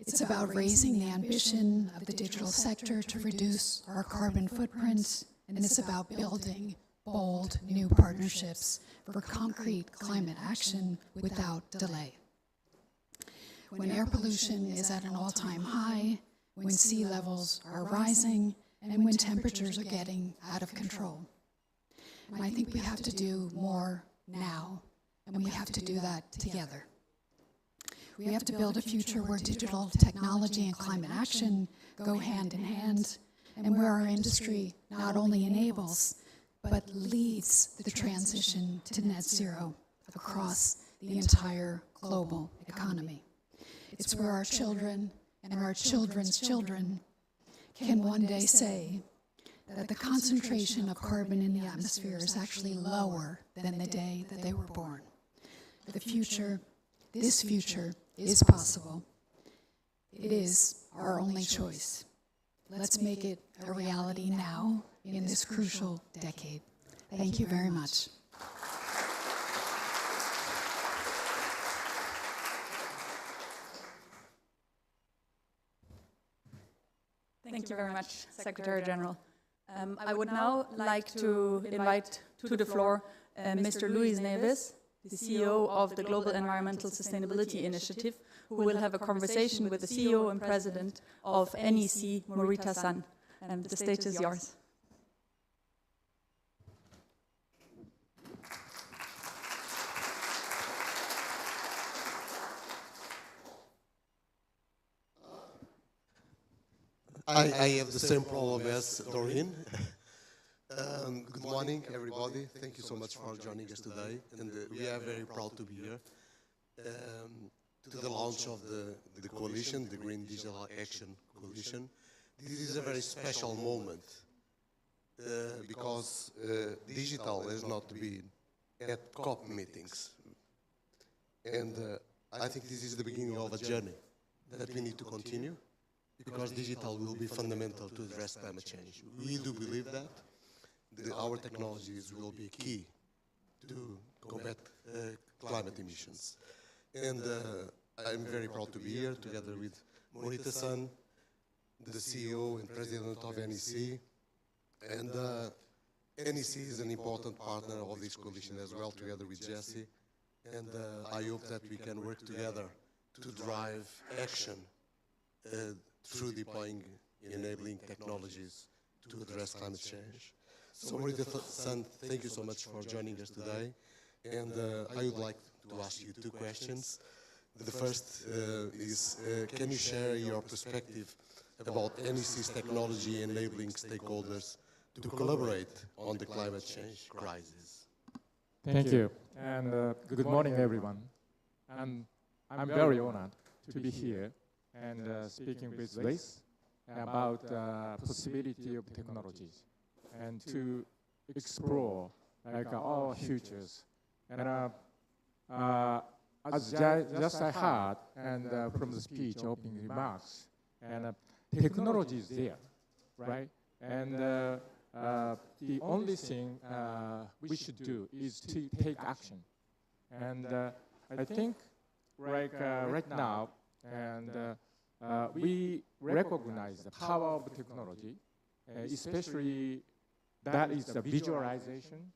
It's about raising the ambition of the digital sector to reduce our carbon footprint, and it's about building bold new partnerships for concrete climate action without delay. When air pollution is at an all-time high, when sea levels are rising, and when temperatures are getting out of control. And I think we have to do more now, and we have to do that together. We have to build a future where digital technology and climate action go hand in hand, and where our industry not only enables, but leads the transition to net zero across the entire global economy. It's where our children and our children's children can one day say that the concentration of carbon in the atmosphere is actually lower than the day that they were born. The future, this future, is possible. It is our only choice. Let's make it a reality now in this crucial decade. Thank you very much. Thank you very much, Secretary General. I would now like to invite to the floor Mr. Luis Neves, the CEO of the Global Environmental Sustainability Initiative, who will have a conversation with the CEO and President of NEC, Morita San. The stage is yours. I have the same problem as Doreen. Good morning, everybody. Thank you so much for joining us today. And we are very proud to be here to the launch of the coalition, the Green Digital Action Coalition. This is a very special moment because digital has not been at COP meetings. And I think this is the beginning of a journey that we need to continue, because digital will be fundamental to address climate change. We do believe that our technologies will be key to combat climate emissions. And I'm very proud to be here together with Morita-san, the CEO and President of NEC. And NEC is an important partner of this coalition as well, together with Jesse. And I hope that we can work together to drive action through deploying enabling technologies to address climate change. So Morita-san, thank you so much for joining us today. And I would like to ask you two questions. The first is, can you share your perspective about NEC's technology enabling stakeholders to collaborate on the climate change crisis? Thank you. And good morning, everyone. And I'm very honored to be here and speaking with Luis about possibility of technologies and to explore our futures. And as just I heard and from the speech, opening remarks, and technology is there, right? And the only thing we should do is to take action. And I think right now, and we recognize the power of technology, especially that is the visualization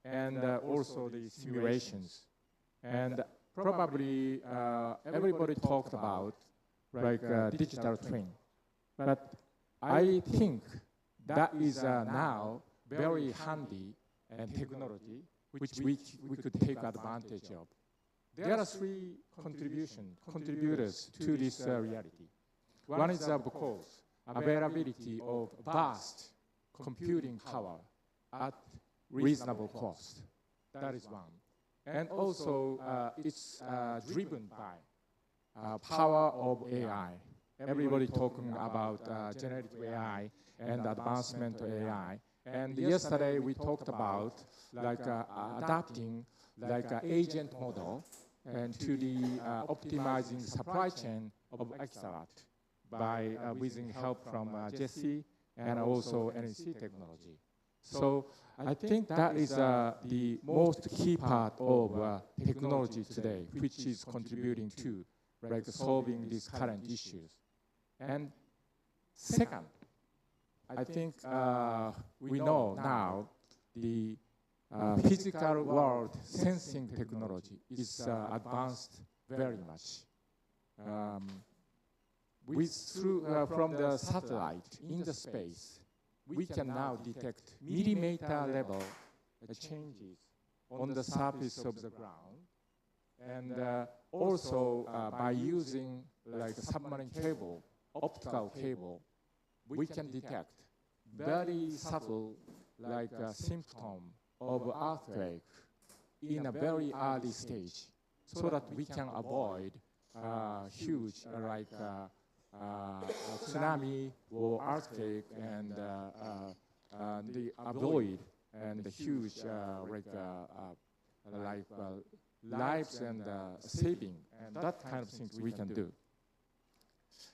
and also the simulations. And probably everybody talked about digital twin. But I think that is now very handy and technology which we could take advantage of. There are three contributors to this reality. One is, of course, availability of vast computing power at reasonable cost. That is one. And also, it's driven by power of AI. Everybody talking about generative AI and advancement of AI. And yesterday we talked about adapting agent model and to the optimizing supply chain of Excellent by using help from Jesse and also NEC technology. So I think that is the most key part of technology today, which is contributing to like solving these current issues. And second, I think we know now the physical world sensing technology is advanced very much. From the satellite in the space, we can now detect millimeter level changes on the surface of the ground. And also by using like a submarine cable, optical cable, we can detect very subtle like a symptom of earthquake in a very early stage so that we can avoid huge like tsunami or earthquake and avoid and the huge lives and saving and that kind of things we can do.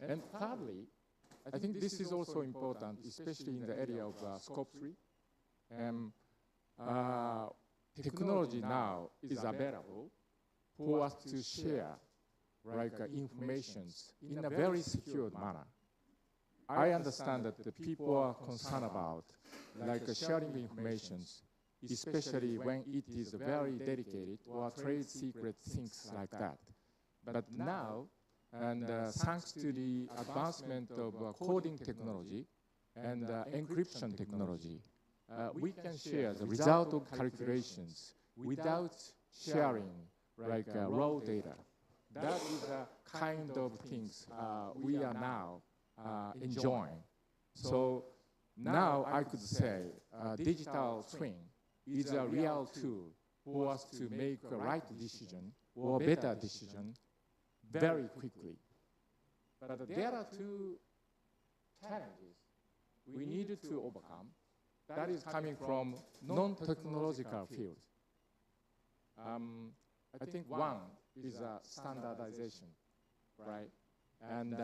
And thirdly, I think this is also important, especially in the area of scope 3. Technology now is available for us to share informations in a very secure manner. I understand that the people are concerned about sharing informations, especially when it is very dedicated or trade secret things like that. But now, and thanks to the advancement of coding technology and encryption technology, we can share the result of calculations without sharing raw data. That is the kind of things we are now enjoying. So now I could say digital twin is a real tool for us to make a right decision or better decision very quickly. But there are two challenges we needed to overcome. That is coming from non-technological fields. I think one is standardization, right? And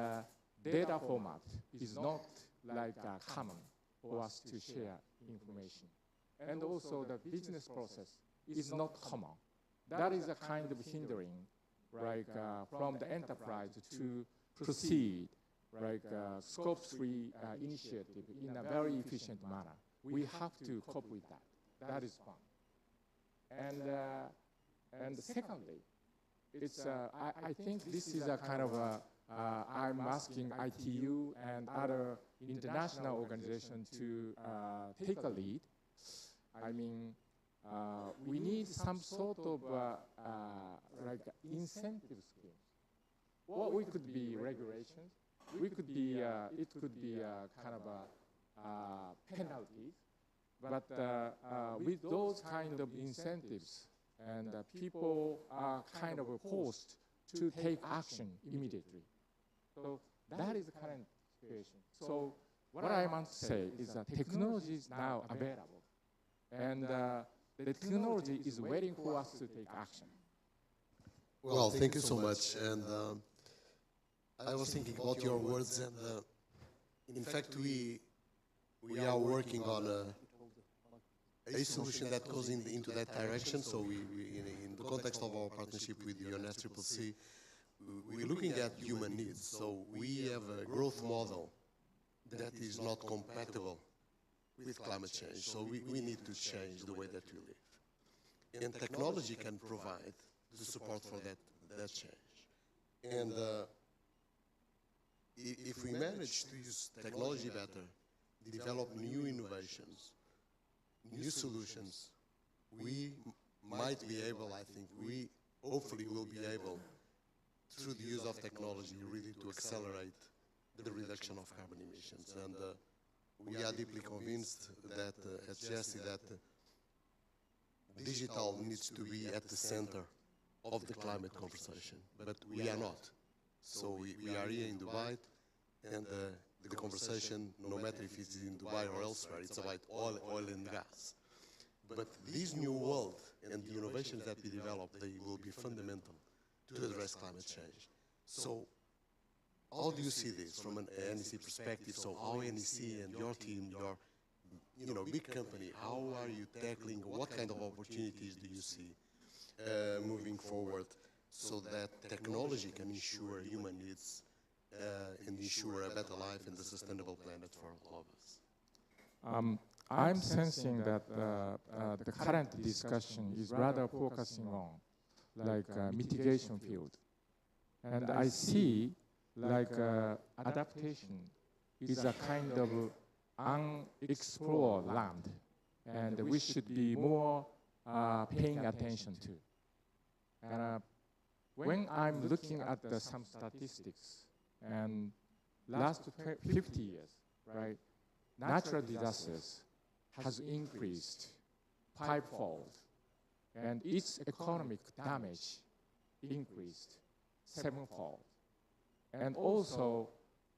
data format is not common for us to share information. And also the business process is not common. That is a kind of hindering from the enterprise to proceed scope 3 initiative in a very efficient manner. We have to cope with that. That is one. And secondly, it's I think this is a kind of I'm asking ITU and other international organizations to take a lead. I mean, we need some sort of incentive schemes. What we could be regulations. We could be it could be kind of penalties. But with those kind of incentives, and people are kind of forced to take action immediately. So that is the current situation. So what I want to say is that technology is now available. And the technology is waiting for us to take action. Well, thank you so much. And I was thinking about your words, and in fact, we are working on a solution that goes into that direction. So in the context of our partnership with the UNFCCC, we're looking at human needs. So we have a growth model that is not compatible with climate change. So we need to change the way that we live. And technology can provide the support for that change. And if we manage to use technology better, develop new innovations, new solutions, we might be able, I think, we hopefully will be able, through the use of technology, really to accelerate the reduction of carbon emissions. And we are deeply convinced that, as Jesse, that digital needs to be at the center of the climate conversation, but we are not. So we are here in Dubai, and the conversation, no matter if it's in Dubai or elsewhere, it's about oil and gas. But this new world and the innovations that we develop, they will be fundamental to address climate change. So how do you see this from an NEC perspective? So how NEC and your team, your big company, how are you tackling, what kind of opportunities do you see moving forward? so that technology can ensure human needs and ensure a better life and a sustainable planet for all of us. I'm sensing that the current discussion is rather focusing on mitigation field. And I see adaptation is a kind of unexplored land, and we should be more paying attention to. And when I'm looking at some statistics, and last 50 years, right, natural disasters has increased fivefold, and its economic damage increased sevenfold. And also,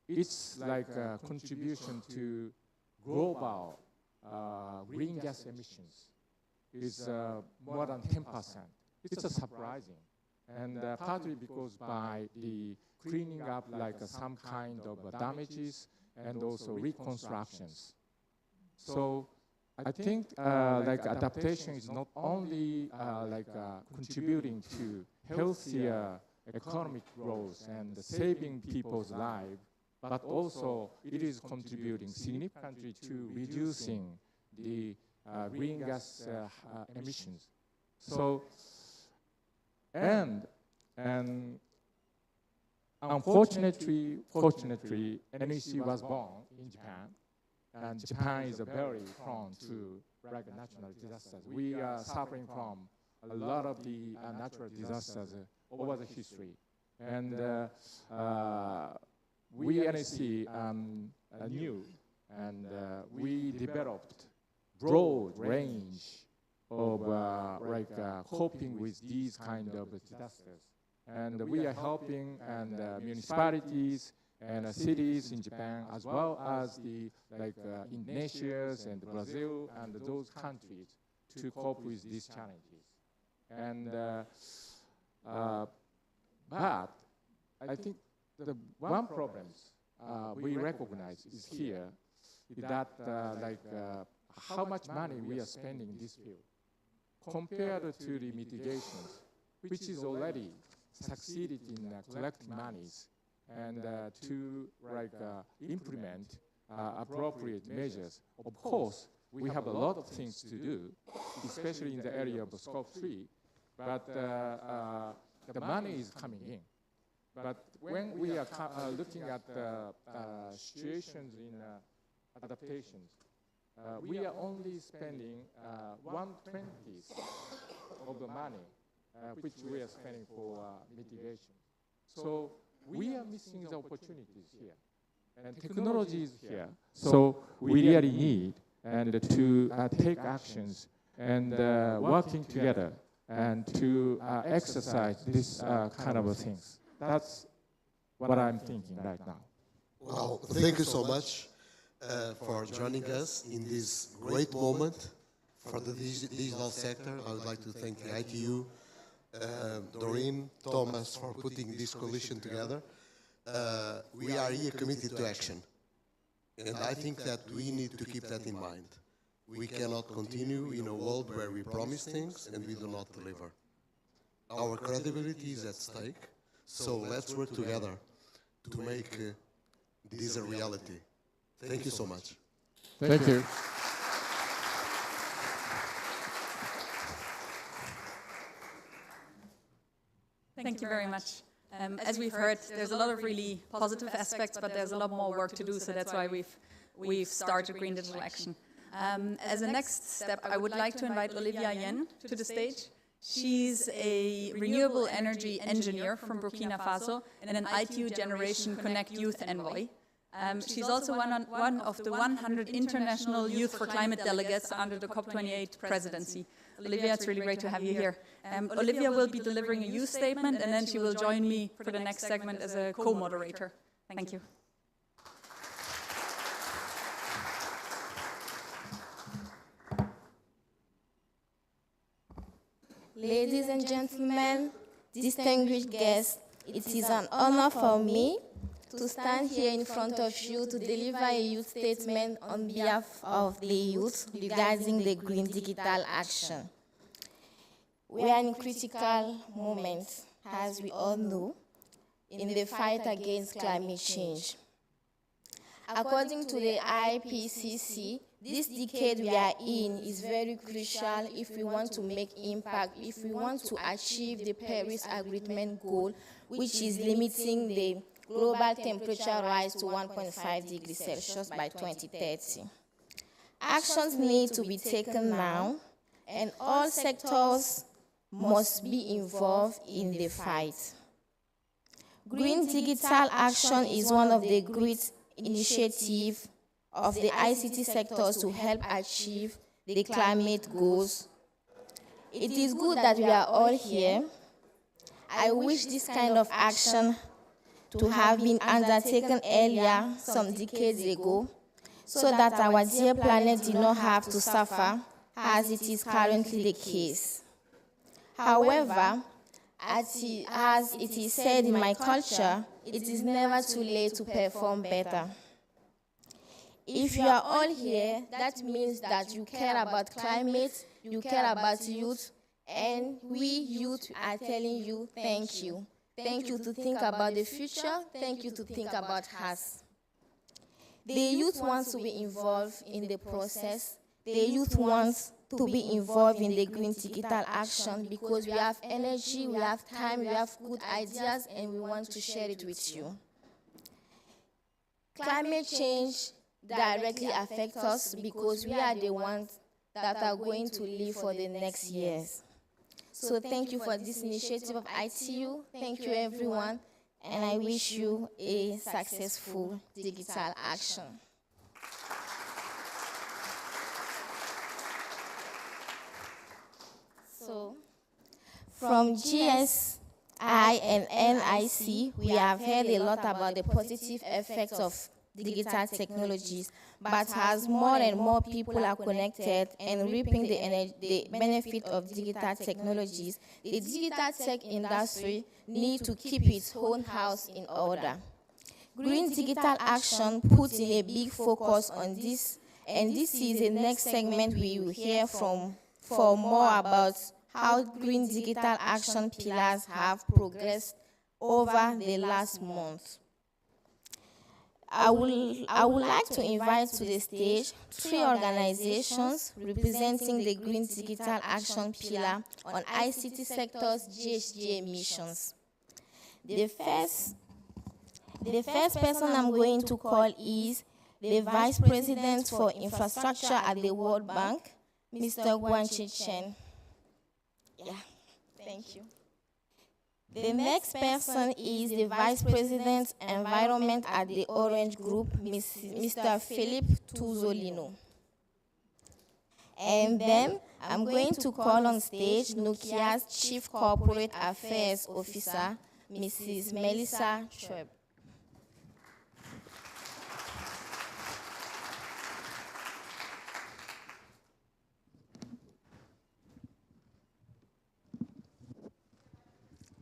it's like a contribution to global green gas emissions is more than 10%. It's surprising. And partly because by the cleaning up some kind of damages and also reconstructions. So I think adaptation is not only contributing to healthier economic growth and saving people's lives, but also it is contributing significantly to reducing the green gas emissions. So, and unfortunately, fortunately, NEC was born in Japan, and Japan is very prone to natural disasters. We are suffering from a lot of the natural disasters over the history, and we NEC knew, and we developed broad range of coping with these kind of disasters. And we are helping municipalities and cities in Japan, as well as the Indonesia and Brazil and those countries to cope with these challenges. And but I think the one problem we recognize is here is that how much money we are spending in this field compared to the mitigations, which is already succeeded in collecting monies and to implement appropriate measures. Of course, we have a lot of things to do, especially in the area of Scope 3, but the money is coming in. But when we are looking at situations in adaptations, we are only spending 1/20 of the money which we are spending for mitigation. So we are missing the opportunities here. And technology is here. So we really need to take actions and working together and to exercise this kind of things. That's what I'm thinking right now. Well, thank you so much for joining us in this great moment for the digital sector. I would like to thank the ITU, Doreen, Thomas, for putting this coalition together. We are here committed to action. And I think that we need to keep that in mind. We cannot continue in a world where we promise things and we do not deliver. Our credibility is at stake, so let's work together to make this a reality. Thank you so much. Thank you. Thank you very much. As we've heard, there's a lot of really positive aspects, but there's a lot more work to do, so that's why we've started Green Digital Action. As a next step, I would like to invite Olivia Yen to the stage. She's a renewable energy engineer from Burkina Faso and an ITU Generation Connect Youth Envoy. She's also one of the 100 international Youth for Climate delegates under the COP28 presidency. Olivia, it's really great to have you here. Olivia will be delivering a youth statement, and then she will join me for the next segment as a co-moderator. Thank you. Ladies and gentlemen, distinguished guests, it is an honor for me to stand here in front of you to deliver a youth statement on behalf of the youth regarding the Green Digital Action. We are in critical moments as we all know, in the fight against climate change. According to the IPCC, this decade we are in is very crucial if we want to make impact, if we want to achieve the Paris Agreement goal, which is limiting the global temperature rise to 1.5 degrees Celsius by 2030. Actions need to be taken now, and all sectors must be involved in the fight. Green digital action is one of the great initiatives of the ICT sectors to help achieve the climate goals. It is good that we are all here. I wish this kind of action to have been undertaken earlier, some decades ago, so that our dear planet did not have to suffer as it is currently the case. However, as it is said in my culture, it is never too late to perform better. If you are all here, that means that you care about climate, you care about youth, and we youth are telling you thank you. Thank you to think about the future, thank you to think about us. The youth wants to be involved in the process. The youth wants to be involved in the green digital action because we have energy, we have time, we have good ideas, and we want to share it with you. Climate change directly affects us because we are the ones that are going to live for the next years. So thank you for this initiative of ITU. Thank you, everyone, and I wish you a successful digital action. So, from GSI and NIC, we have heard a lot about the positive effects of digital technologies, but as more and more people are connected and reaping the benefit of digital technologies, the digital tech industry needs to keep its own house in order. Green digital action puts in a big focus on this, and this is the next segment we will hear from for more about how green digital action pillars have progressed over the last month. I would like to invite to the stage 3 organizations representing the Green Digital Action Pillar on ICT sector's GHG emissions. The first person I'm going to call is the Vice President for Infrastructure at the World Bank, Mr. Guanchi Chen. Yeah, thank you. The next person is the Vice President Environment at the Orange Group, Mr. Philippe Tuzolino. And then I'm going to call on stage Nokia's Chief Corporate Affairs Officer, Mrs. Melissa Schweb.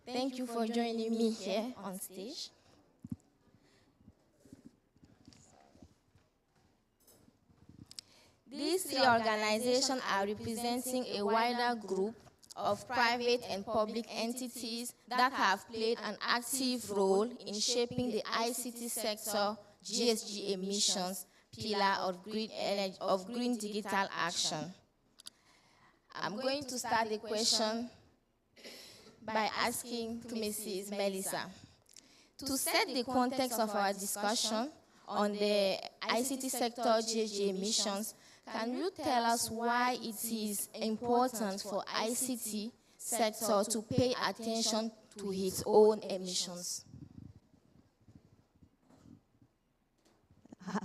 Thank you for joining me here on stage. These 3 organizations are representing a wider group of private and public entities that have played an active role in shaping the ICT sector GHG emissions pillar of green digital action. I'm going to start the question by asking to Mrs. Melissa. To set the context of our discussion on the ICT sector GHG emissions, can you tell us why it is important for ICT sector to pay attention to its own emissions?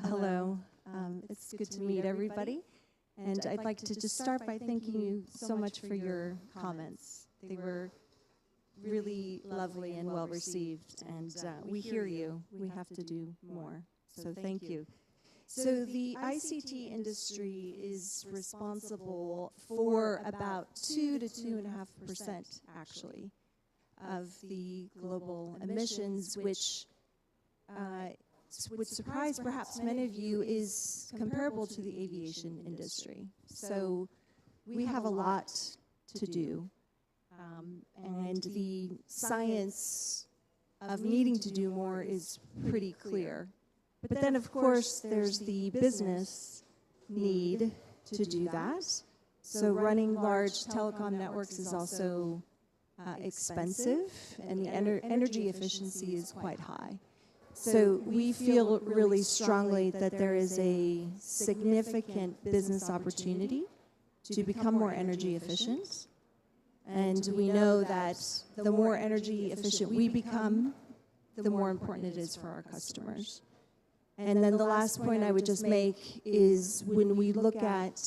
Hello, it's good to meet everybody. And I'd like to just start by thanking you so much for your comments. They were really lovely and well received, and we hear you. We have to do more, so thank you. So the ICT industry is responsible for about 2 to 2.5% actually of the global emissions, which would surprise perhaps many of you is comparable to the aviation industry. So we have a lot to do. And the science of needing to do more is pretty clear. But then, of course, there's the business need to do that. So running large telecom networks is also expensive, and the energy efficiency is quite high. So we feel really strongly that there is a significant business opportunity to become more energy efficient. And we know that the more energy efficient we become, the more important it is for our customers. And then the last point I would just make is when we look at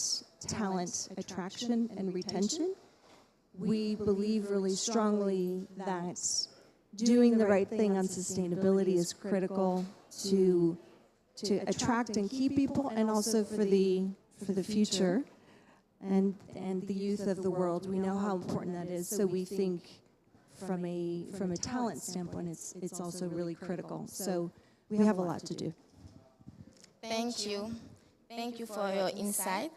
talent attraction and retention, we believe really strongly that doing the right thing on sustainability is critical to attract and keep people, and also for the future and the youth of the world. We know how important that is, so we think from a talent standpoint, it's also really critical. So we have a lot to do. Thank you. Thank you for your insight.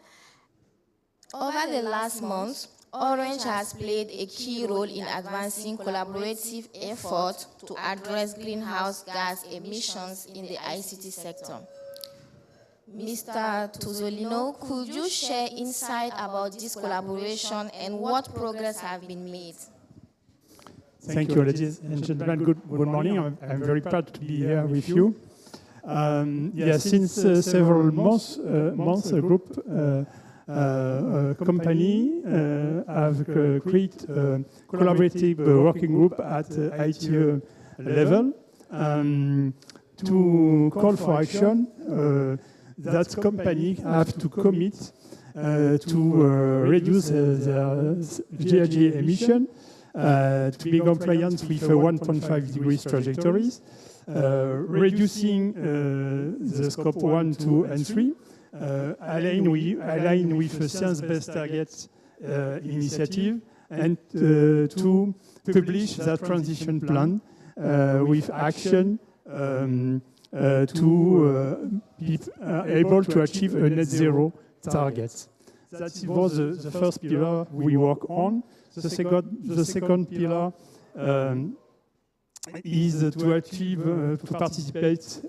Over the last months, Orange has played a key role in advancing collaborative efforts to address greenhouse gas emissions in the ICT sector. Mr. Tuzolino, could you share insight about this collaboration and what progress have been made? Thank you, ladies and gentlemen. Good morning. I'm very proud to be here with you. Since several months, a group, company have created a collaborative working group at ITE level to call for action. That company have to commit to reduce their GHG emission to be compliant with 1.5 degrees trajectories, reducing the scope 1, 2, and 3, align with the science-based targets initiative, and to publish that transition plan with action to be able to achieve a net zero target. That was the first pillar we work on. The second pillar is to achieve, to participate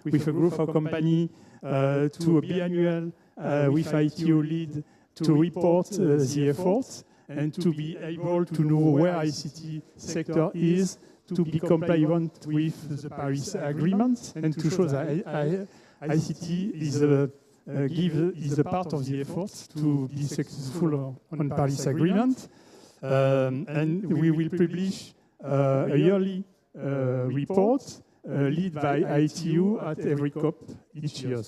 with a group of company to a biannual with ITO lead to report the efforts and to be able to know where ICT sector is to be compliant with the Paris Agreement and to show that ICT is a part of the efforts to be successful on Paris Agreement. And we will publish a yearly report led by ITU at every COP each year.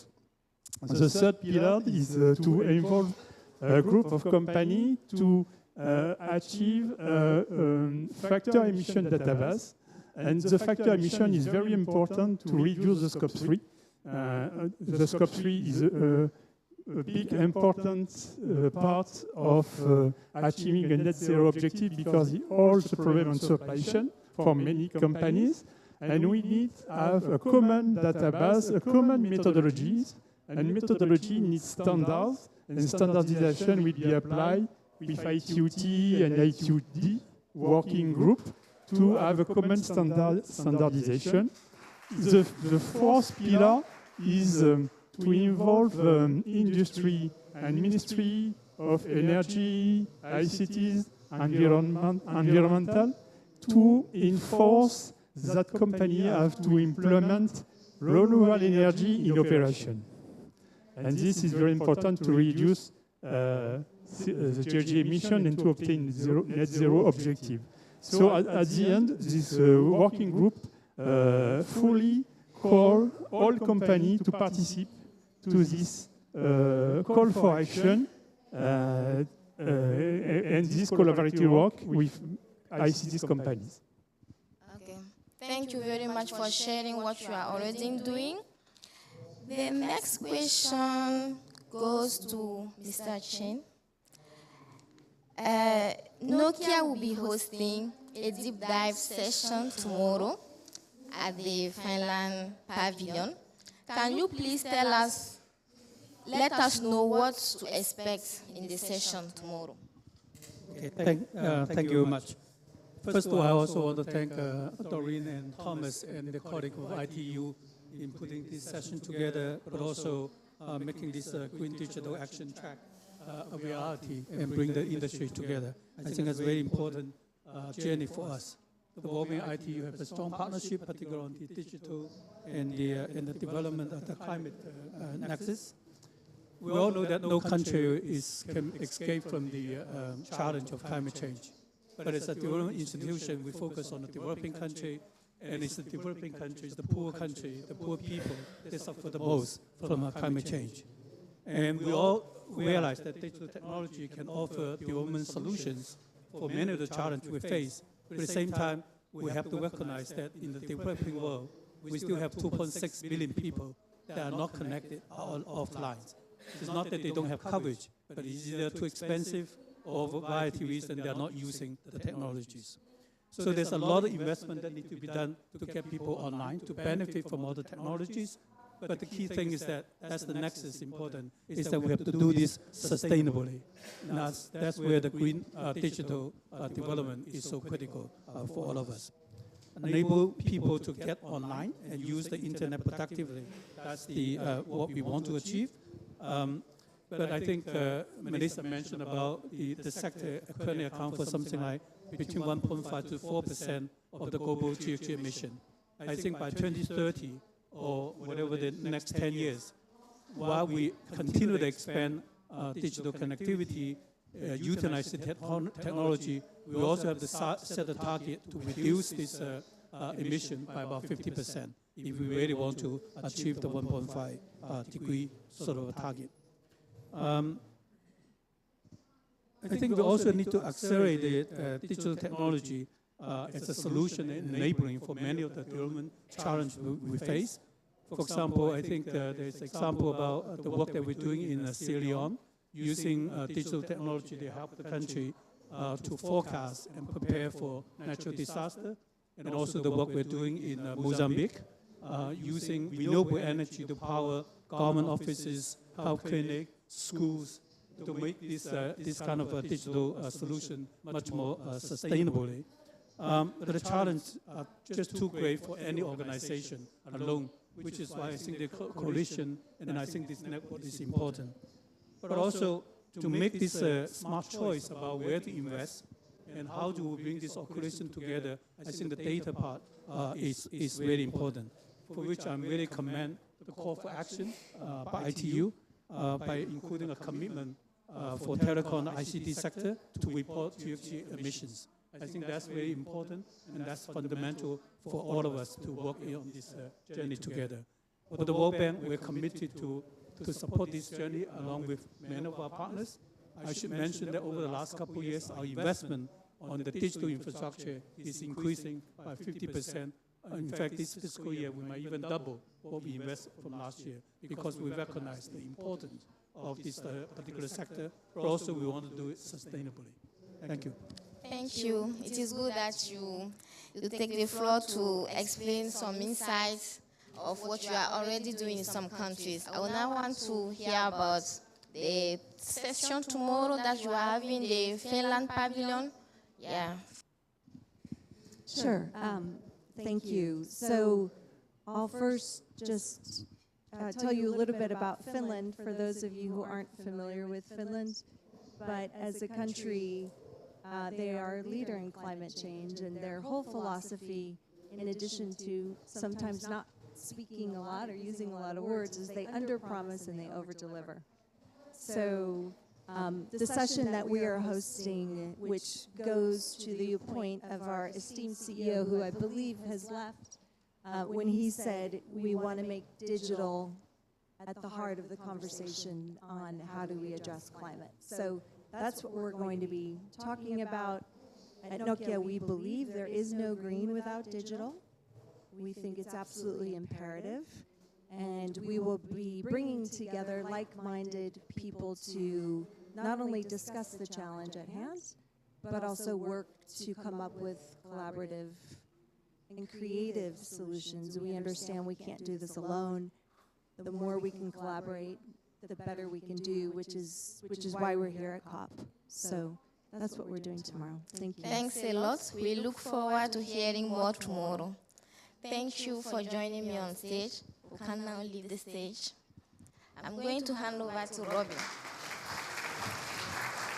The third pillar is to involve a group of companies to achieve factor emission database. And the factor emission is very important to reduce the scope 3. The scope 3 is a big important part of achieving a net zero objective because it holds the problem on supply chain for many companies. And we need to have a common database, a common methodologies, and methodology needs standards, and standardization will be applied with ITUT and ITUD working group to have a common standardization. The fourth pillar is to involve industry and Ministry of Energy, ICTs, environmental, to enforce that company have to implement renewable energy in operation. And this is very important to reduce the GHG emission and to obtain net zero objective. So at the end, this working group fully call all companies to participate to this call for action and this collaborative work with ICT companies. Okay. Thank you very much for sharing what you are already doing. The next question goes to Mr. Chen. Nokia will be hosting a deep dive session tomorrow at the Finland Pavilion. Can you please let us know what to expect in the session tomorrow? Okay, thank you very much. First of all, I also want to thank Doreen and Thomas and the colleague of ITU in putting this session together, but also making this Green Digital Action Track a reality and bring the industry together. I think that's a very important journey for us. The World Bank and ITU have a strong partnership, particularly on the digital and the development of the climate nexus. We all know that no country can escape from the challenge of climate change. But as a development institution, we focus on the developing country, and it's the developing countries, the poor people, that suffer the most from climate change. And we all realize that digital technology can offer development solutions for many of the challenges we face. But at the same time, we have to recognize that in the developing world, we still have 2.6 billion people that are not connected or offline. It's not that they don't have coverage, but it's either too expensive or for a variety of reasons they are not using the technologies. So there's a lot of investment that needs to be done to get people online, to benefit from all the technologies. But the key thing is that that's the nexus important, is that we have to do this sustainably. And that's where the green digital development is so critical for all of us. Enable people to get online and use the internet productively. That's what we want to achieve. But I think Melissa mentioned about the sector currently account for something like between 1.5 to 4% of the global GHG emission. I think by 2030, or whatever the next 10 years, while we continue to expand digital connectivity, utilize the technology, we also have to set a target to reduce this emission by about 50% if we really want to achieve the 1.5 degree sort of a target. I think we also need to accelerate the digital technology as a solution and enabling for many of the development challenges we face. For example, I think there's an example about the work that we're doing in Sierra Leone, using digital technology to help the country to forecast and prepare for natural disaster, and also the work we're doing in Mozambique, using renewable energy to power government offices, health clinics, schools, to make this kind of a digital solution much more sustainably. But the challenges are just too great for any organization alone, which is why I think the coalition and I think this network is important. But also to make this smart choice about where to invest and how do we bring this coalition together, I think the data part is really important, for which I'm really commend the call for action by ITU, by including a commitment for telecom and ICT sector to report GHG emissions. I think that's very important, and that's fundamental for all of us to work on this journey together. For the World Bank, we're committed to support this journey along with many of our partners. I should mention that over the last couple of years, our investment on the digital infrastructure is increasing by 50%. In fact, this fiscal year, we might even double what we invested from last year, because we recognize the importance of this particular sector, but also we want to do it sustainably. Thank you. Thank you. It is good that you take the floor to explain some insights of what you are already doing in some countries. I would now want to hear about the session tomorrow that you are having, the Finland pavilion. Yeah. Sure. Thank you. So I'll first just tell you a little bit about Finland for those of you who aren't familiar with Finland. But as a country, they are a leader in climate change, and their whole philosophy, in addition to sometimes not speaking a lot or using a lot of words, is they underpromise and they overdeliver. So the session that we are hosting, which goes to the point of our esteemed CEO, who I believe has left, when he said we want to make digital at the heart of the conversation on how do we address climate. So that's what we're going to be talking about. At Nokia, we believe there is no green without digital. We think it's absolutely imperative. And we will be bringing together like-minded people to not only discuss the challenge at hand, but also work to come up with collaborative and creative solutions. We understand we can't do this alone. The more we can collaborate, the better we can do, which is why we're here at COP. So That's what we're doing tomorrow. Thank you. Thanks a lot. We look forward to hearing more tomorrow. Thank you for joining me on stage. We can now leave the stage. I'm going to hand over to Robin.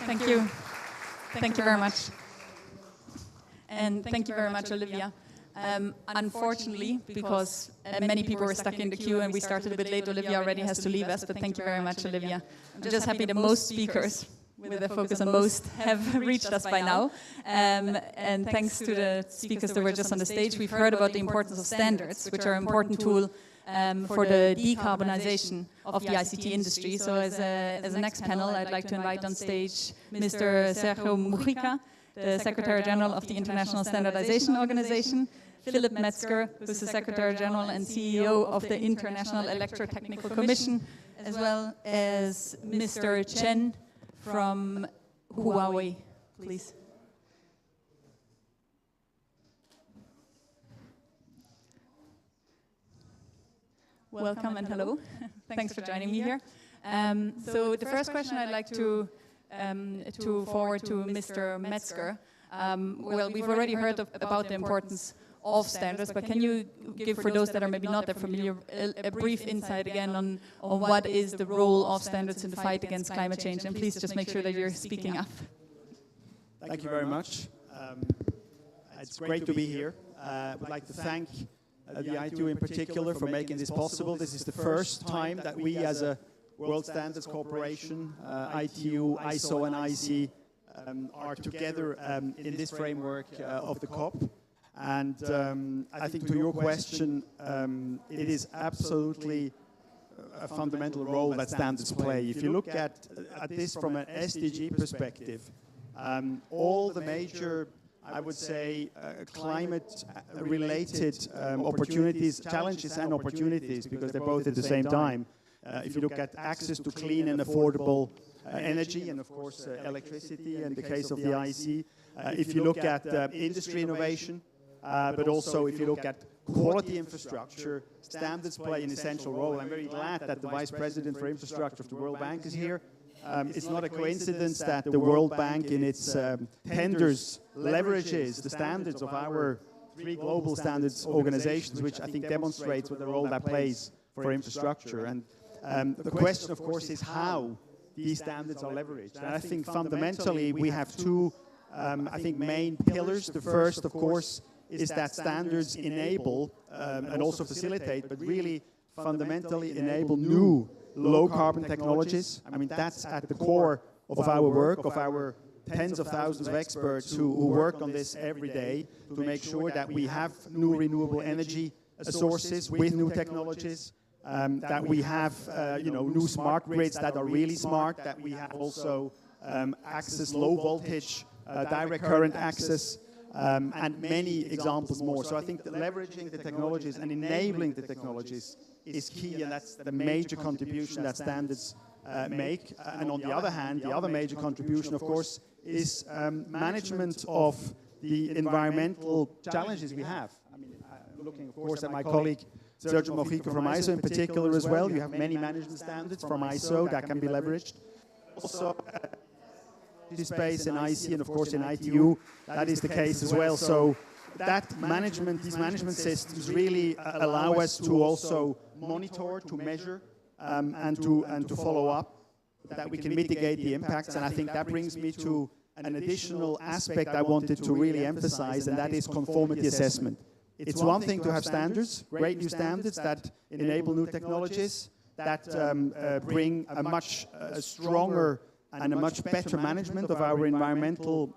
Thank you. Thank you very much. And thank you very much, Olivia. Unfortunately, because many people were stuck in the queue and we started a bit late, Olivia already has to leave us, but thank you very much, Olivia. I'm just happy that most speakers, with a focus on most, have reached us by now. And thanks to the speakers that were just on the stage, we've heard about the importance of standards, which are an important tool for the decarbonization of the ICT industry. So as a next panel, I'd like to invite on stage Mr. Sergio Mujica, the Secretary General of the International Standardization Organization, Philip Metzger, who's the Secretary General and CEO of the International Electrotechnical Commission, as well as Mr. Chen from Huawei, please. Welcome and hello. Thanks for joining me here. So the first question I'd like to forward to Mr. Metzger. Well, we've already heard about the importance of standards, but can you give, for those that are maybe not that familiar, a brief insight again on what is the role of standards in the fight against climate change? And please just make sure that you're speaking up. Thank you very much. It's great to be here. I would like to thank the ITU in particular for making this possible. This is the first time that we as a World Standards Corporation, ITU, ISO and IC are together in this framework of the COP. And I think to your question, it is absolutely a fundamental role that standards play. If you look at this from an SDG perspective, all the major, I would say, climate-related opportunities, challenges and opportunities, because they're both at the same time. If you look at access to clean and affordable energy, and of course electricity in the case of the IC, if you look at industry innovation, but also if you look at quality infrastructure, standards play an essential role. I'm very glad that the Vice President for Infrastructure of the World Bank is here. It's not a coincidence that the World Bank in its tenders leverages the standards of our 3 global standards organizations, which I think demonstrates what the role that plays for infrastructure. And the question, of course, is how these standards are leveraged. And I think fundamentally we have 2, I think, main pillars. The first, of course, is that standards enable and also facilitate, but really fundamentally enable new low-carbon technologies. I mean, that's at the core of our work, of our tens of thousands of experts who work on this every day to make sure that we have new renewable energy sources with new technologies, that we have new smart grids that are really smart, that we have also access low voltage, direct current access, and many examples more. So I think that leveraging the technologies and enabling the technologies is key, and that's the major contribution that standards make. And on the other hand, the other major contribution, of course, is management of the environmental challenges we have. I mean, looking, of course, at my colleague Sergio Mojica from ISO in particular as well. You have many management standards from ISO that can be leveraged. Also, space in IC and of course in ITU, that is the case as well. So that management, these management systems really allow us to also monitor, to measure, and to follow up, that we can mitigate the impacts. And I think that brings me to an additional aspect I wanted to really emphasize, and that is conformity assessment. It's one thing to have standards, great new standards that enable new technologies, that bring a much stronger and a much better management of our environmental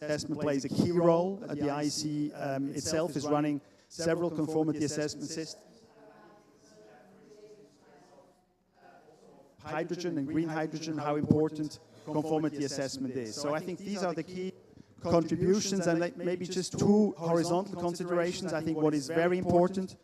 assessment plays a key role. The IC itself is running several conformity assessment systems. Hydrogen and green hydrogen, how important conformity assessment is. So I think these are the key contributions, and maybe just 2 horizontal considerations. I think what is very important,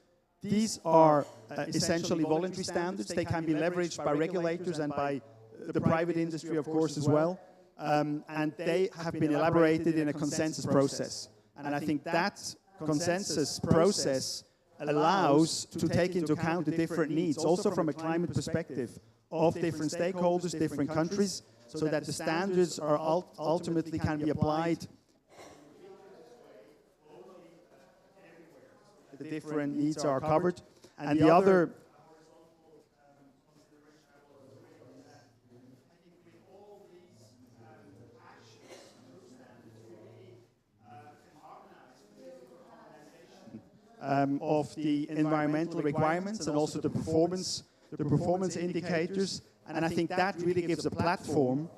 these are essentially voluntary standards. They can be leveraged by regulators and by the private industry, of course, as well. And they have been elaborated in a consensus process. And I think that consensus process allows to take into account the different needs, also from a climate perspective, of different stakeholders, different countries, so that the standards are ultimately can be applied. The different needs are covered. And the other of the environmental requirements and also the performance indicators. And I think that really gives a platform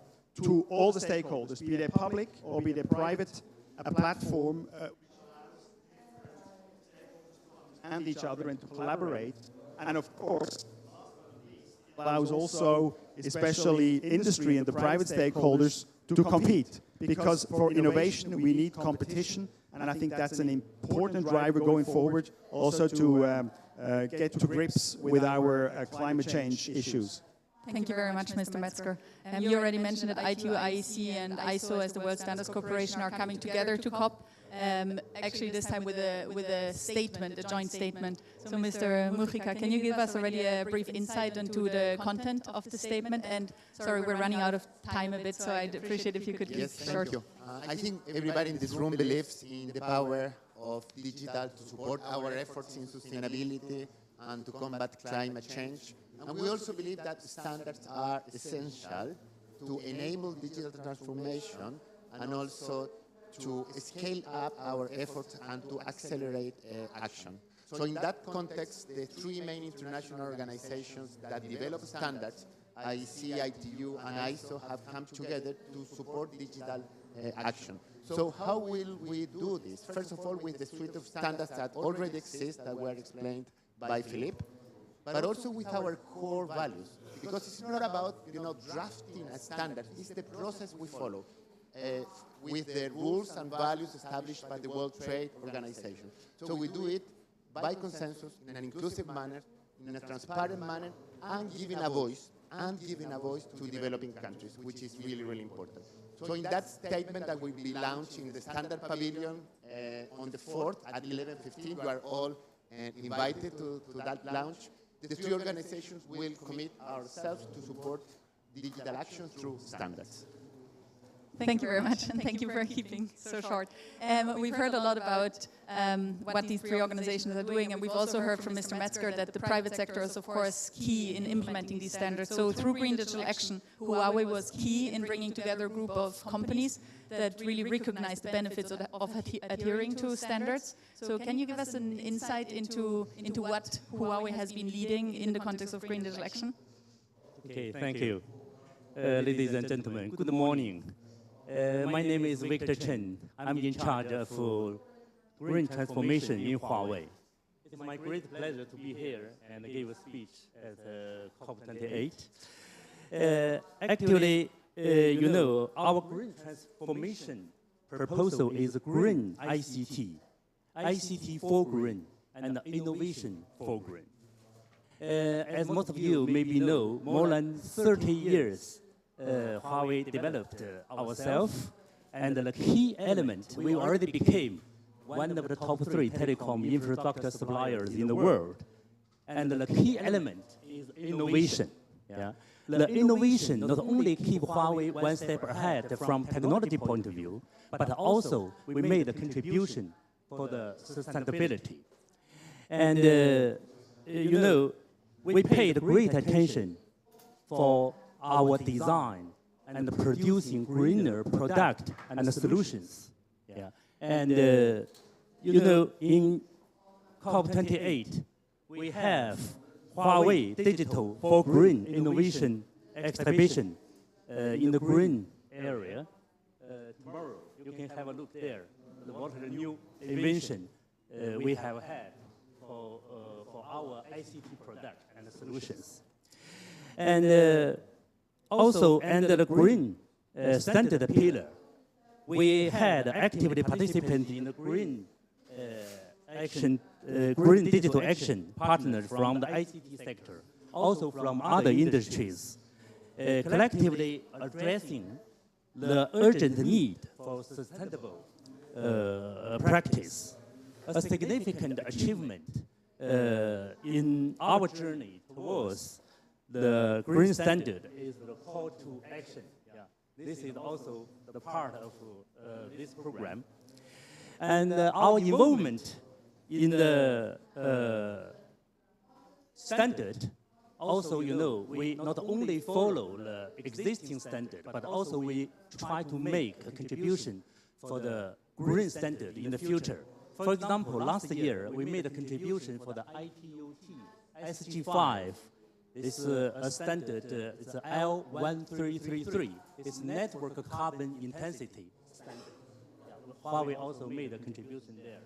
to all the stakeholders, be they public or be they private, a platform and each other and to collaborate. And of course, allows also, especially industry and the private stakeholders, to compete. Because for innovation, we need competition. And I think that's an important driver going forward, also to get to grips with our climate change issues. Thank you very much, Mr. Metzger. You already mentioned that ITU, IEC, and ISO, as the World Standards Corporation, are coming together to COP. Actually, this time with a statement, a joint statement. So, Mr. Mujica, can you give us already a brief insight into the content of the statement? And sorry, we're running out of time a bit, so I'd appreciate if you could keep short. Thank you. I think everybody in this room believes in the power of digital to support our efforts in sustainability and to combat climate change. And we also believe that standards are essential to enable digital transformation and also to scale up our efforts and to accelerate action. So in that context, the three main international organizations that develop standards, IEC, ITU, and ISO, have come together to support digital action. So how will we do this? First of all, with the suite of standards that already exist, that were explained by Philippe, but also with our core values. Because it's not about drafting a standard, it's the process we follow with the rules and values established by the World Trade Organization. So we do it by consensus, in an inclusive manner, in a transparent manner, and giving a voice to developing countries, which is really, really important. So in that statement that will be launched in the Standard Pavilion on the 4th at 11:15, you are all invited to that launch. The three organizations will commit ourselves to support digital action through standards. Thank you very much, and thank you for keeping so short. We've heard a lot about what these three organizations are doing, and we've also heard from Mr. Metzger that the private sector is, of course, key in implementing these standards. So through Green Digital Action, Huawei was key in bringing together a group of companies that really recognize the benefits of adhering to standards. So can you give us an insight into what Huawei has been leading in the context of Green Digital Action? Okay, thank you. Ladies and gentlemen, good morning. My name is Victor Chen. I'm in charge of green transformation in Huawei. It's my great pleasure to be here and give a speech at COP28. Actually, our green transformation proposal is green ICT, ICT for green, and innovation for green. As most of you maybe know, more than 30 years Huawei developed ourselves, and the key element, we already became one of the top 3 telecom infrastructure suppliers in the world. And the key element is innovation. Yeah? The innovation not only keep Huawei one step ahead from technology point of view, but also we made a contribution for the sustainability. And we paid great attention for our design and producing greener product and solutions. Yeah. And in COP28, we have Huawei Digital for Green Innovation exhibition in the green area. Tomorrow, you can have a look there. What the new invention we have had for our ICT product and solutions. And also, under the green standard pillar, we had actively participated in the green green digital action partners from the ICT sector, also from other industries, collectively addressing the urgent need for sustainable practice. A significant achievement in our journey towards the green standard is the call to action. Yeah. This is also the part of this program. And our involvement in the standard, also, we not only follow the existing standard, but also we try to make a contribution for the green standard in the future. For example, last year, we made a contribution for the ITOT SG5. It's a standard, it's a L1333. It's network carbon intensity standard. Huawei also made a contribution there.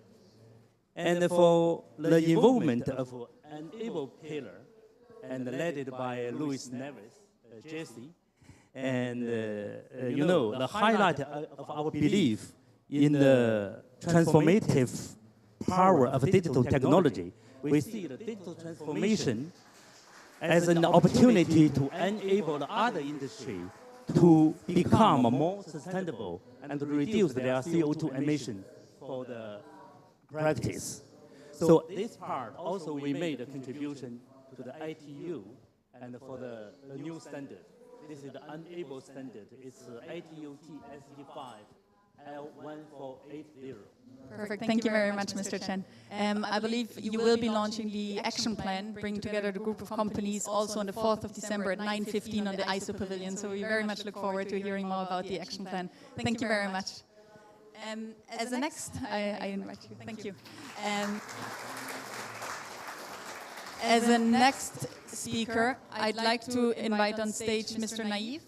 And for the involvement of an able pillar, and led by Luis Neves, Jesse, and the highlight of our belief in the transformative power of digital technology. We see the digital transformation as an opportunity to enable the other industry to become more sustainable and reduce their CO2 emission for the practice. So this part also we made a contribution to the ITU and for the new standard. This is the unable standard. It's ITOT SG5 L1480. Perfect. Thank you very much, Mr. Chen. I believe you will be launching the action plan, bringing together the group of companies also on the 4th of December at 9:15 on the ISO Pavilion. So we very much look forward to hearing more about the action plan. Thank you very much. As a next, I invite you. Thank you. As a next speaker, I'd like to invite on stage Mr. Naif.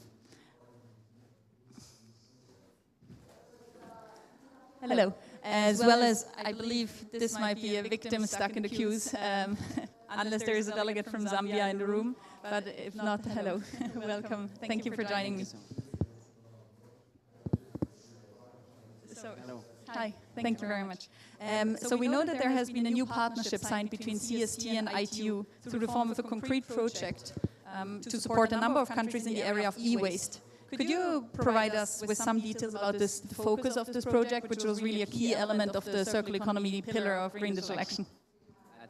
Hello. As well as, I believe this might be a victim stuck in the queues, unless there is a delegate from Zambia in the room. But if not, hello. Welcome. Thank you for joining me. Hello. Hi, thank you very much. So we know that there has been a new partnership signed between CST and ITU through the form of a concrete project to support a number of countries in the area of e-waste. Could you provide us with some details about the focus of this project, which was really a key element of the circular economy pillar of Green Digital Action?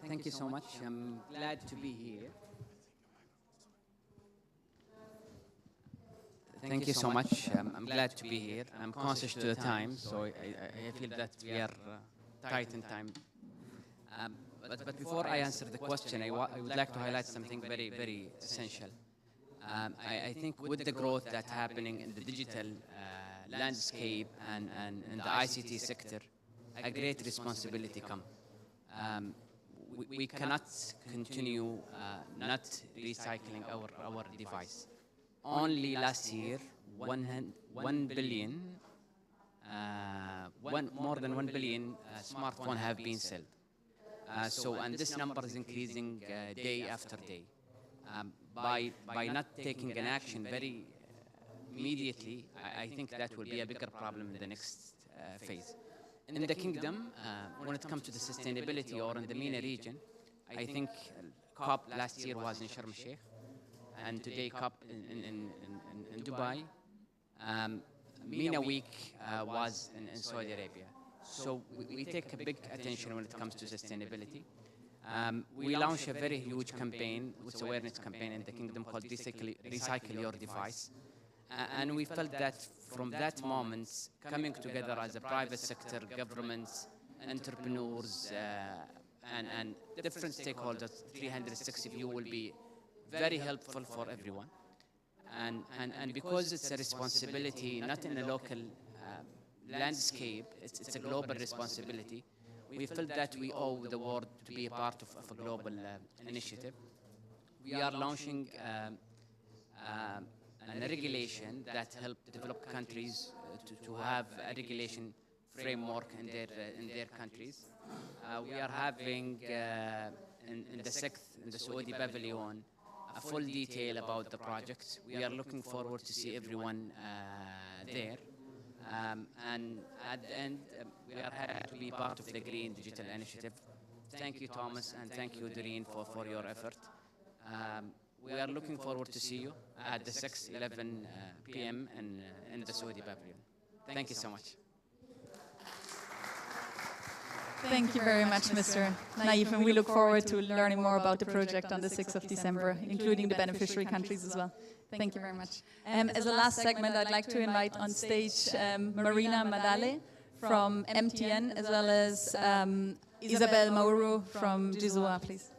Thank you so much. I'm glad to be here. Thank you so much. I'm glad to be here. I'm conscious to the time, so I feel that we are tight in time. But before I answer the question, I would like to highlight something very, very essential. I think with the growth that's happening in the digital landscape and in the ICT sector, a great responsibility comes. We cannot continue not recycling our device. Only last year, 1 billion, more than 1 billion smartphones have been sold. And this number is increasing day after day. By not taking an action very immediately, I think that will be a bigger problem in the next phase. In the kingdom, when it comes to the sustainability or in the MENA region, I think COP last year was in Sharm el-Sheikh, and today COP in Dubai. MENA Week was in Saudi Arabia. So we take a big attention when it comes to sustainability. We launched a very huge campaign, it's awareness campaign in the kingdom called Recycle Your Device. And we felt that from that moment, coming together as a private sector, governments, entrepreneurs, and different stakeholders, 360 view will be very helpful for everyone. And because it's a responsibility, not in a local landscape, it's a global responsibility. We felt that we owe the world to be a part of a global initiative. We are launching a regulation that helps developed countries to have a regulation framework in their countries. We are having in the 6th, in the Saudi Pavilion, a full detail about the project. We are looking forward to see everyone there. And at the end, we are happy to be part of the Green Digital Initiative. Thank you, Thomas, and thank you, Doreen, for your effort. We are looking forward to see you at the 6:11 p.m. in the Saudi Pavilion. Thank you so much. Thank you very much, Mr. Naif, and we look forward to learning more about the project on the 6th of December, including the beneficiary countries as well. Thank you very much. As a last segment, I'd like to invite on stage Marina Madale from MTN, as well as Isabel Mauro from GISOA, please.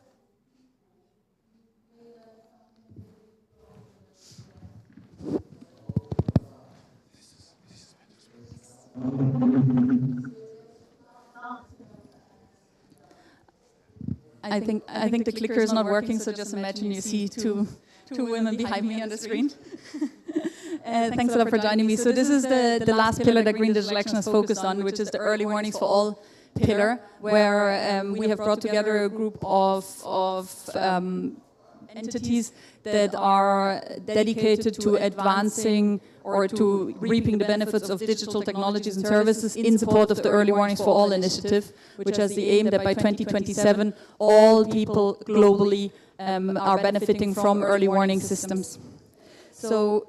I think the clicker is not working, so just imagine you see two women behind me on the screen. Thanks a lot for joining me. So this is the last pillar that Green Digital Action has focused on, which is the early warnings for all pillar, where we have brought together a group of entities that are dedicated to advancing or to reaping the benefits of digital technologies and services in support of the Early Warnings for All initiative, which has the aim that by 2027 all people globally are benefiting from early warning systems. So,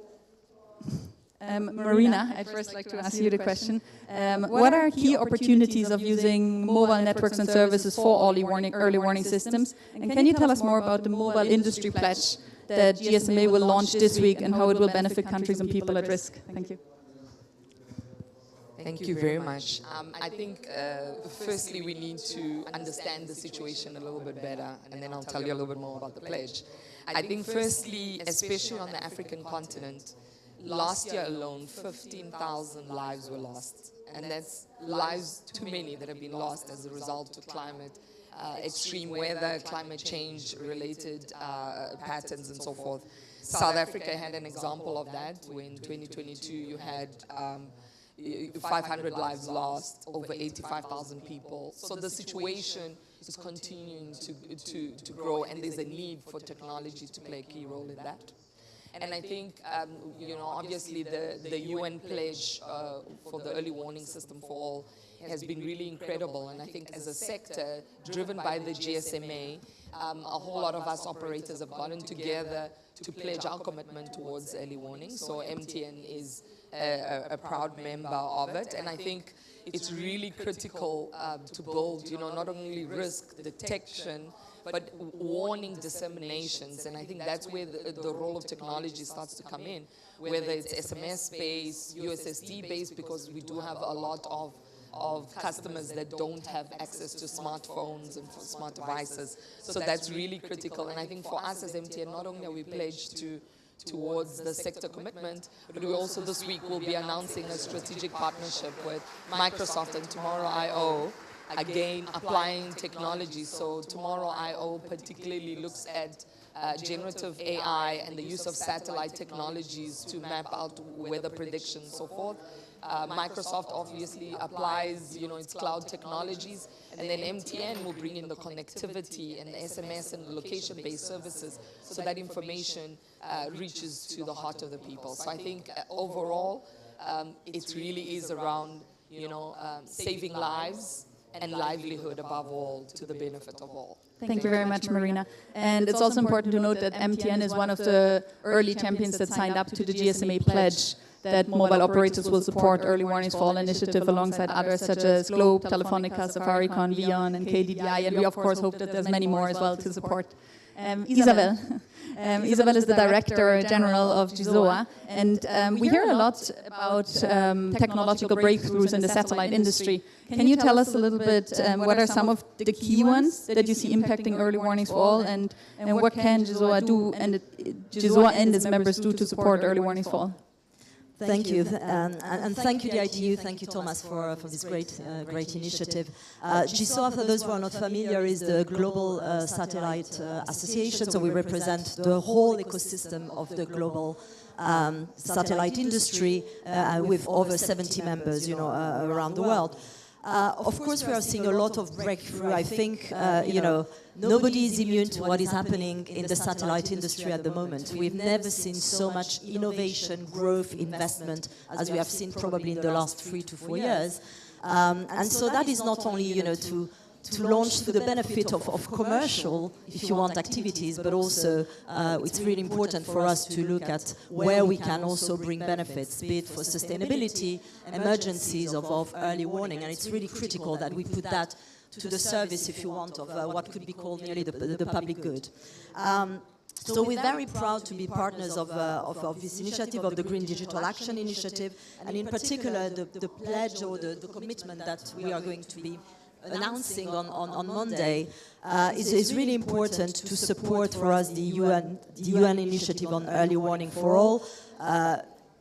Marina, I'd first like to ask you the question. What are key opportunities of using mobile networks and services for early warning systems? And can you tell us more about the mobile industry pledge that GSMA will launch this week and how it will benefit countries and people at risk? Thank you. Thank you very much. I think, firstly, we need to understand the situation a little bit better, and then I'll tell you a little bit more about the pledge. I think, firstly, especially on the African continent, last year alone, 15,000 lives were lost. And that's lives too many that have been lost as a result of climate, extreme weather, climate change related patterns and so forth. South Africa had an example of that when 2022 you had 500 lives lost, over 85,000 people. So the situation is continuing to grow, and there's a need for technology to play a key role in that. And I think, obviously the UN pledge for the early warning system for all has been really incredible. And I think as a sector, driven by the GSMA, a whole lot of us operators have gotten together to pledge our commitment towards early warning. So MTN is a proud member of it. And I think it's really critical to build, not only risk detection, but warning disseminations. And I think that's where the role of technology starts to come in, whether it's SMS-based, USSD-based, because we do have a lot of customers that don't have access to smartphones and smart devices. So that's really critical. And I think for us as MTN, not only are we pledged towards the sector commitment, but we also this week will be announcing a strategic partnership with Microsoft and Tomorrow.io, again applying technology. So Tomorrow.io particularly looks at generative AI and the use of satellite technologies to map out weather predictions and so forth. Microsoft obviously applies, its cloud technologies, and then MTN will bring in the connectivity and the SMS and location-based services so that information reaches to the heart of the people. So I think overall, it really is around, saving lives and livelihood above all, to the benefit of all. Thank you very much, Marina. And it's also important to note that MTN is one of the early champions that signed up to the GSMA pledge that mobile operators will support Early Warnings for All initiative alongside others such as Globe, Telefonica, Safaricom, Vion, and KDDI. And we, of course, hope that there's many more as well to support. Isabel. Isabel is the Director General of GISOA, and we hear a lot about technological breakthroughs in the satellite industry. Can you tell us a little bit what are some of the key ones that you see impacting Early Warnings for All, and what can GISOA do and GISOA and its members do to support Early Warnings for All? Thank you, and thank you, the ITU. Thank you, Thomas, for this great initiative. GISOA, for those who are not familiar, is the Global Satellite Association. So we represent the whole ecosystem of the global satellite industry with over 70 members, around the world. Of course, we are seeing a lot of breakthrough. I think, nobody is immune to what is happening in the satellite industry at the moment. We've never seen so much innovation, growth, investment as we have seen probably in the last 3 to 4 years. And so that is not only, to launch to the benefit of commercial, if you want, activities, but also it's really important for us to look at where we can also bring benefits, be it for sustainability, emergencies of early warning, and it's really critical that we put that to the service, if you want, of what could be called nearly the public good. So we're very proud to be partners of this initiative, of the Green Digital Action Initiative, and in particular the pledge or the commitment that we are going to be announcing on Monday is really important to support for us the UN initiative on early warning for all.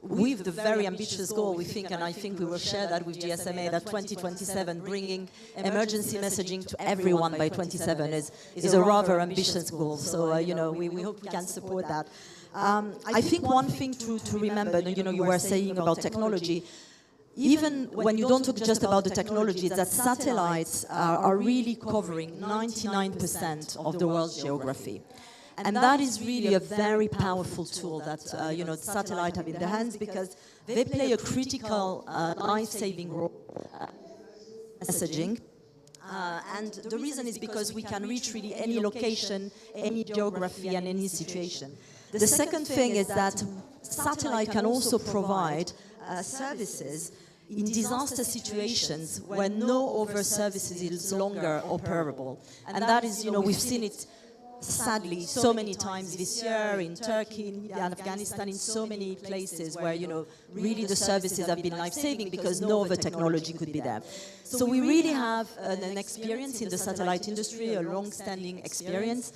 With the very ambitious goal, we think, and I think we will share that with GSMA, that 2027, bringing emergency messaging to everyone by 27 is a rather ambitious goal. So, we hope we can support that. I think one thing to remember, you were saying about technology, even when you don't talk just about the technology, is that satellites are really covering 99% of the world's geography. And that is really a very powerful tool that satellites have in their hands, because they play a critical life-saving role in messaging. And the reason is because we can reach really any location, any geography, and any situation. The second thing is that satellite can also provide services in disaster situations where no other services is longer operable. And that is, we've seen it sadly so many times this year in Turkey, in Afghanistan, in so many places where, really the services have been life-saving because no other technology could be there. So we really have an experience in the satellite industry, a long-standing experience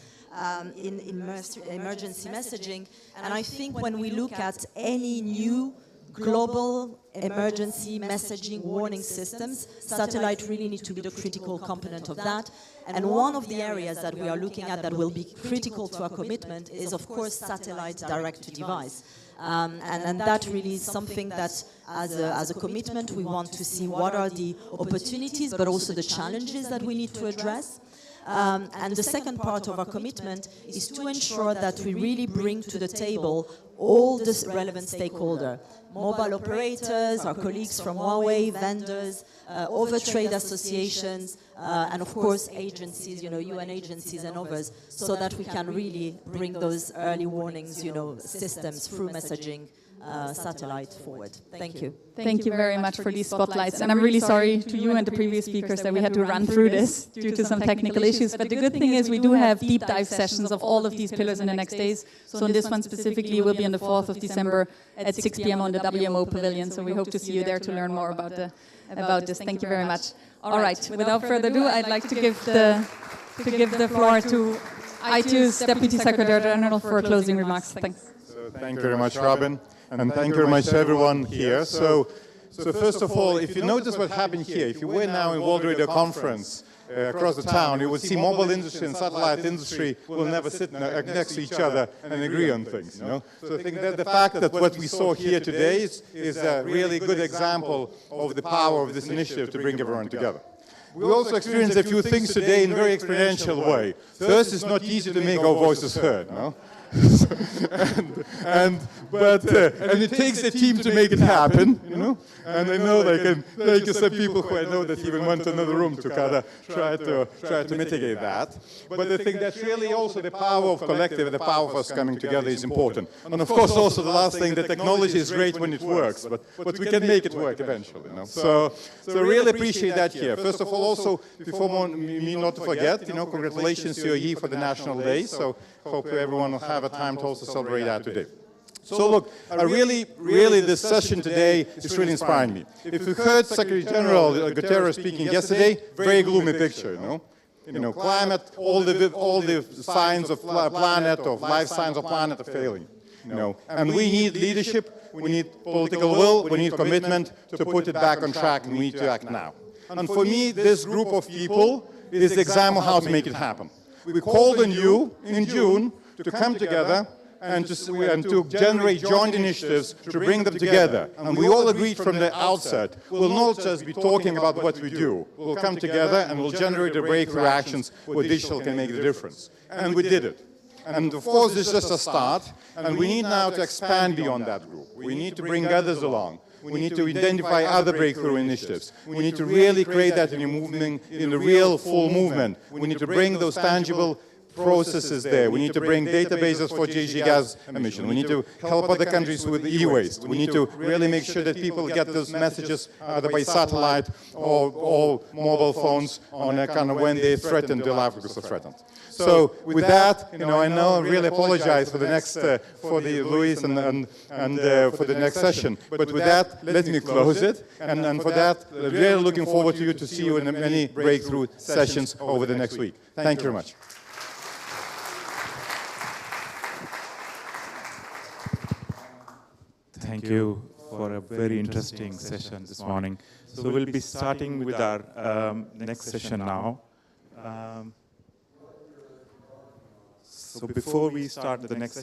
in emergency messaging. And I think when we look at any new global emergency messaging warning systems, satellite really need to be the critical component of that. And one of the areas that we are looking at that will be critical to our commitment is, of course, satellite direct-to-device. And that really is something that, as a commitment, we want to see what are the opportunities, but also the challenges that we need to address. And the second part of our commitment is to ensure that we really bring to the table all the relevant stakeholders, mobile operators, our colleagues from Huawei, vendors, other trade associations, and of course agencies, UN agencies and others, so that we can really bring those early warnings, systems through messaging satellite forward. Thank you. Thank you very much for these spotlights. And I'm really sorry to you and the previous speakers that we had to run through this due to some technical issues. But the good thing is we do have deep dive sessions of all of these pillars in the next days. So in this one specifically will be on the 4th of December at 6 p.m. on the WMO Pavilion. So we hope to see you there to learn more about this. Thank you very much. All right, without further ado, I'd like to give the floor to ITU's Deputy Secretary General for closing remarks. Thanks. So thank you very much, Robin. And thank you very much to everyone here. So first of all, if you notice what happened here, if you were now in World Radio Conference across the town, you would see mobile industry and satellite industry will never sit next to each other and agree on things. So I think that the fact that what we saw here today is a really good example of the power of this initiative to bring everyone together. We also experienced a few things today in a very experiential way. First, it's not easy to make our voices heard, and it takes a team to make it happen, And I know thank you some people who I know that even went to another room to kind of try to mitigate that. But I think that's really also the power of collective, the power of us coming together is important. And of course, also the last thing, the technology is great when it works, but we can make it work eventually. So really appreciate that here. First of all, also before me not to forget, congratulations to UAE for the National Day. So hope everyone will have a time to also celebrate that today. So look, really this session today is really inspiring me. If you heard Secretary General Guterres speaking yesterday, very gloomy picture, climate, all the signs of planet, of life signs of planet are failing. And we need leadership, we need political will, we need commitment to put it back on track, and we need to act now. And for me, this group of people is the example of how to make it happen. We called on you in June to come together and to generate joint initiatives to bring them together. And we all agreed from the outset, we'll not just be talking about what we do. We'll come together and we'll generate the breakthrough actions where digital can make the difference. And we did it. And of course, this is just a start. And we need now to expand beyond that group. We need to bring others along. We need to identify other breakthrough initiatives. We need to really create that in a movement, in a real full movement. We need to bring those tangible processes there. We need to bring databases for GHG gas emission. We need to help other countries with e-waste. We need to really make sure that people get those messages either by satellite or mobile phones on a kind of when they're threatened, their livelihoods are threatened. So with that, I know I really apologize for the next, for the Luis and for the next session. But with that, let me close it. And for that, really looking forward to you to see you in many breakthrough sessions over the next week. Thank you very much. Thank you for a very interesting session this morning. So we'll be starting with our next session now. So before we start the next